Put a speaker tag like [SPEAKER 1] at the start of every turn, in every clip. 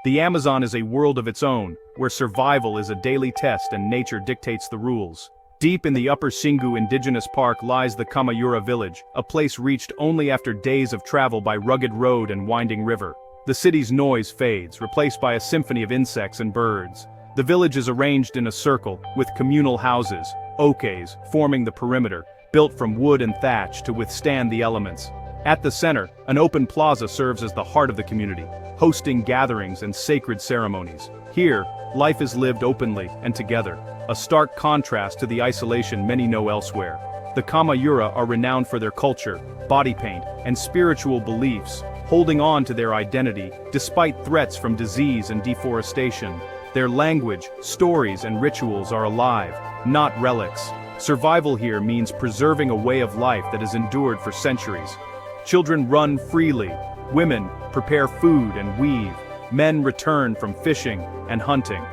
[SPEAKER 1] The Amazon is a world of its own, where survival is a daily test and nature dictates the rules. Deep in the Upper Singu Indigenous Park lies the Kamayura village, a place reached only after days of travel by rugged road and winding river. The city's noise fades, replaced by a symphony of insects and birds. The village is arranged in a circle, with communal houses, okes, forming the perimeter, built from wood and thatch to withstand the elements. At the center, an open plaza serves as the heart of the community, hosting gatherings and sacred ceremonies. Here, life is lived openly and together, a stark contrast to the isolation many know elsewhere. The Kamayura are renowned for their culture, body paint, and spiritual beliefs, holding on to their identity despite threats from disease and deforestation. Their language, stories, and rituals are alive, not relics. Survival here means preserving a way of life that has endured for centuries. Children run freely, women prepare food and weave, men return from fishing and hunting.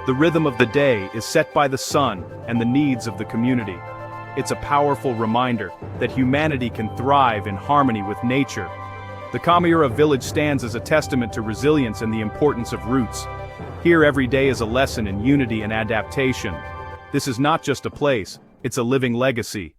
[SPEAKER 1] The rhythm of the day is set by the sun and the needs of the community. It's a powerful reminder that humanity can thrive in harmony with nature. The Kamayura village stands as a testament to resilience and the importance of roots. Here every day is a lesson in unity and adaptation. This is not just a place, it's a living legacy.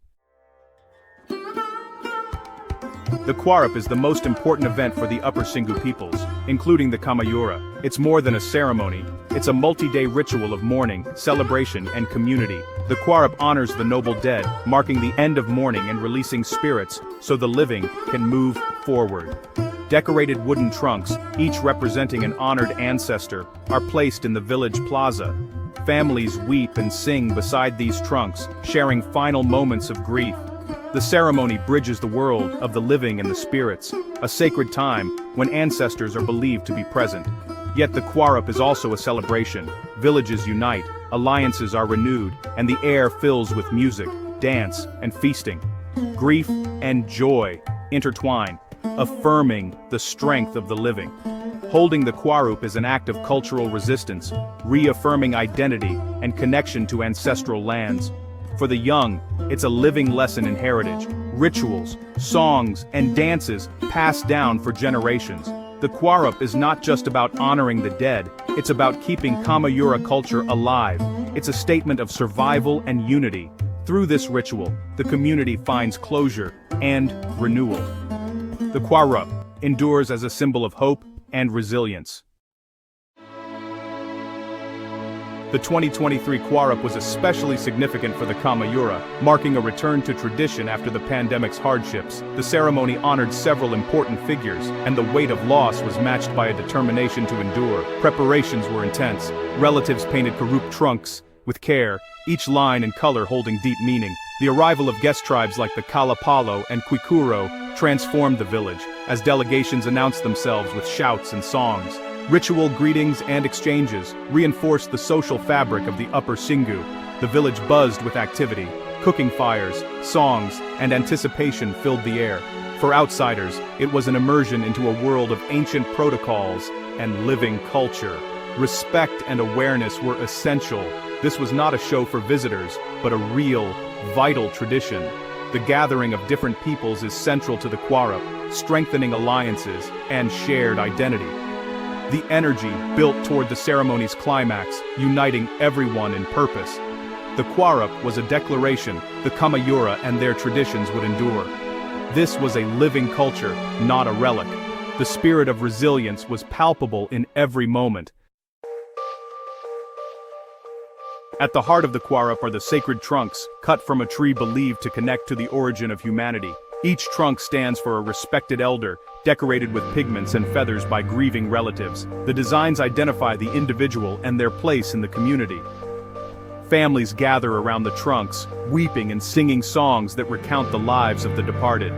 [SPEAKER 1] The Quarup is the most important event for the Upper Singu peoples, including the Kamayura. It's more than a ceremony, it's a multi-day ritual of mourning, celebration, and community. The Quarup honors the noble dead, marking the end of mourning and releasing spirits so the living can move forward. Decorated wooden trunks, each representing an honored ancestor, are placed in the village plaza. Families weep and sing beside these trunks, sharing final moments of grief. The ceremony bridges the world of the living and the spirits, a sacred time when ancestors are believed to be present. Yet the Quarup is also a celebration. Villages unite, alliances are renewed, and the air fills with music, dance, and feasting. Grief and joy intertwine, affirming the strength of the living. Holding the Quarup is an act of cultural resistance, reaffirming identity and connection to ancestral lands. For the young, it's a living lesson in heritage, rituals, songs, and dances passed down for generations. The Quarup is not just about honoring the dead, it's about keeping Kamayura culture alive. It's a statement of survival and unity. Through this ritual, the community finds closure and renewal. The Quarup endures as a symbol of hope and resilience. The 2023 Quarup was especially significant for the Kamayura, marking a return to tradition after the pandemic's hardships. The ceremony honored several important figures, and the weight of loss was matched by a determination to endure. Preparations were intense. Relatives painted Kuarup trunks with care, each line and color holding deep meaning. The arrival of guest tribes like the Kalapalo and Kwikuro transformed the village, as delegations announced themselves with shouts and songs. Ritual greetings and exchanges reinforced the social fabric of the Upper Singu. The village buzzed with activity. Cooking fires, songs, and anticipation filled the air. For outsiders, it was an immersion into a world of ancient protocols and living culture. Respect and awareness were essential. This was not a show for visitors, but a real, vital tradition. The gathering of different peoples is central to the Quarup, strengthening alliances and shared identity. The energy built toward the ceremony's climax, uniting everyone in purpose. The Quarup was a declaration the Kamayura and their traditions would endure. This was a living culture, not a relic. The spirit of resilience was palpable in every moment. At the heart of the Quarup are the sacred trunks, cut from a tree believed to connect to the origin of humanity. Each trunk stands for a respected elder, decorated with pigments and feathers by grieving relatives. The designs identify the individual and their place in the community. Families gather around the trunks, weeping and singing songs that recount the lives of the departed.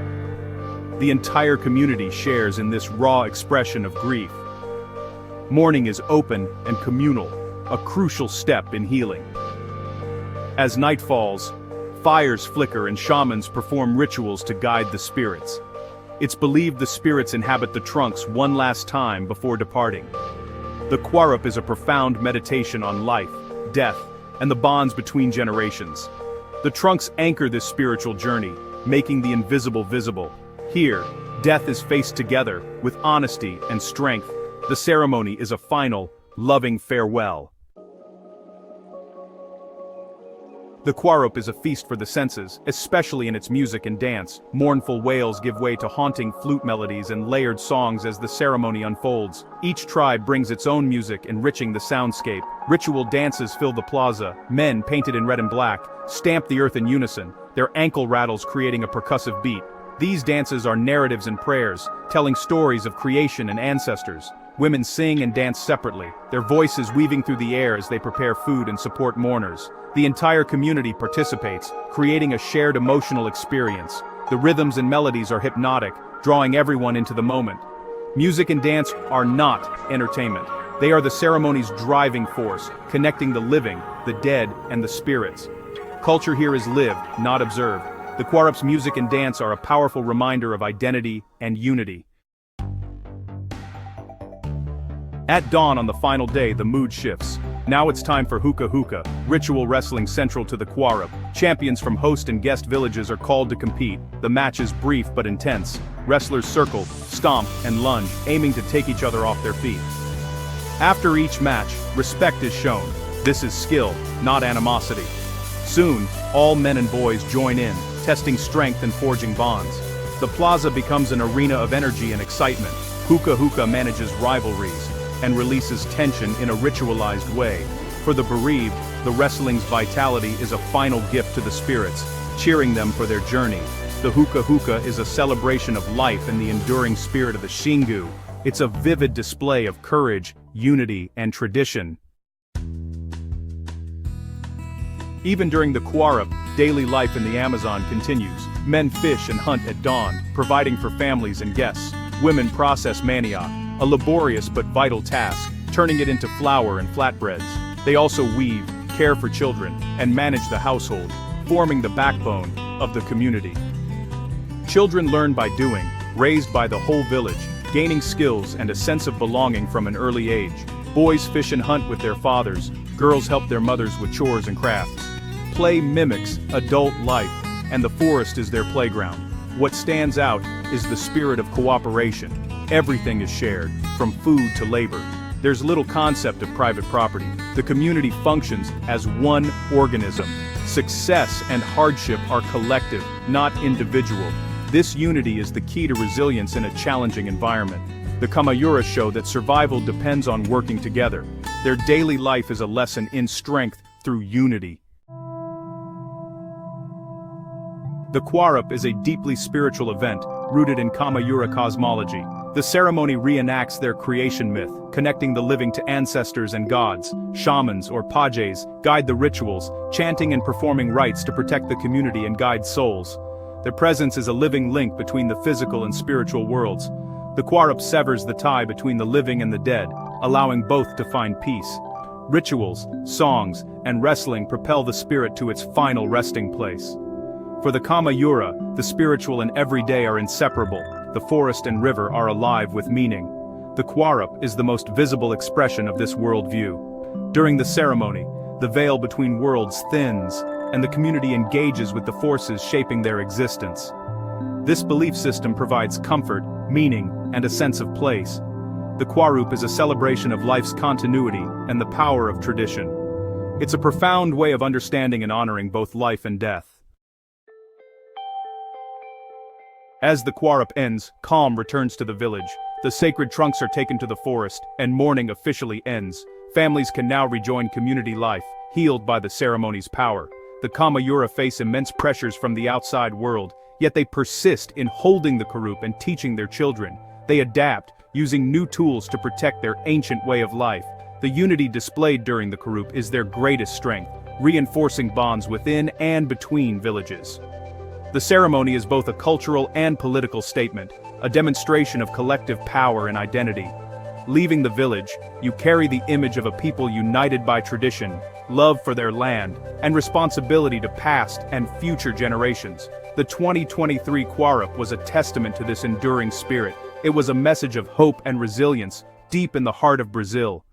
[SPEAKER 1] The entire community shares in this raw expression of grief. Mourning is open and communal, a crucial step in healing. As night falls, fires flicker and shamans perform rituals to guide the spirits. It's believed the spirits inhabit the trunks one last time before departing. The Quarup is a profound meditation on life, death, and the bonds between generations. The trunks anchor this spiritual journey, making the invisible visible. Here, death is faced together, with honesty and strength. The ceremony is a final, loving farewell. The Quarup is a feast for the senses, especially in its music and dance. Mournful wails give way to haunting flute melodies and layered songs as the ceremony unfolds. Each tribe brings its own music, enriching the soundscape. Ritual dances fill the plaza. Men, painted in red and black, stamp the earth in unison, their ankle rattles creating a percussive beat. These dances are narratives and prayers, telling stories of creation and ancestors. Women sing and dance separately, their voices weaving through the air as they prepare food and support mourners. The entire community participates, creating a shared emotional experience. The rhythms and melodies are hypnotic, drawing everyone into the moment. Music and dance are not entertainment. They are the ceremony's driving force, connecting the living, the dead, and the spirits. Culture here is lived, not observed. The Quarup's music and dance are a powerful reminder of identity and unity. At dawn on the final day, the mood shifts. Now it's time for Hookah Hookah, ritual wrestling central to the Quarup. Champions from host and guest villages are called to compete. The match is brief but intense. Wrestlers circle, stomp, and lunge, aiming to take each other off their feet. After each match, respect is shown. This is skill, not animosity. Soon, all men and boys join in, testing strength and forging bonds. The plaza becomes an arena of energy and excitement. Hookah Hookah manages rivalries and releases tension in a ritualized way. For the bereaved, the wrestling's vitality is a final gift to the spirits, cheering them for their journey. The Hookah Hookah is a celebration of life and the enduring spirit of the Xingu. It's a vivid display of courage, unity, and tradition. Even during the Quarup, daily life in the Amazon continues. Men fish and hunt at dawn, providing for families and guests. Women process manioc, a laborious but vital task, turning it into flour and flatbreads. They also weave, care for children, and manage the household, forming the backbone of the community. Children learn by doing, raised by the whole village, gaining skills and a sense of belonging from an early age. Boys fish and hunt with their fathers, girls help their mothers with chores and crafts. Play mimics adult life, and the forest is their playground. What stands out is the spirit of cooperation. Everything is shared, from food to labor. There's little concept of private property. The community functions as one organism. Success and hardship are collective, not individual. This unity is the key to resilience in a challenging environment. The Kamayura show that survival depends on working together. Their daily life is a lesson in strength through unity. The Quarup is a deeply spiritual event, rooted in Kamayura cosmology. The ceremony reenacts their creation myth, connecting the living to ancestors and gods. Shamans, or pajes, guide the rituals, chanting and performing rites to protect the community and guide souls. Their presence is a living link between the physical and spiritual worlds. The Quarup severs the tie between the living and the dead, allowing both to find peace. Rituals, songs, and wrestling propel the spirit to its final resting place. For the Kamayura, the spiritual and everyday are inseparable. The forest and river are alive with meaning. The Quarup is the most visible expression of this worldview. During the ceremony, the veil between worlds thins, and the community engages with the forces shaping their existence. This belief system provides comfort, meaning, and a sense of place. The Quarup is a celebration of life's continuity and the power of tradition. It's a profound way of understanding and honoring both life and death. As the Quarup ends, calm returns to the village. The sacred trunks are taken to the forest, and mourning officially ends. Families can now rejoin community life, healed by the ceremony's power. The Kamayura face immense pressures from the outside world, yet they persist in holding the Quarup and teaching their children. They adapt, using new tools to protect their ancient way of life. The unity displayed during the Quarup is their greatest strength, reinforcing bonds within and between villages. The ceremony is both a cultural and political statement, a demonstration of collective power and identity. Leaving the village, you carry the image of a people united by tradition, love for their land, and responsibility to past and future generations. The 2023 Quarup was a testament to this enduring spirit. It was a message of hope and resilience, deep in the heart of Brazil.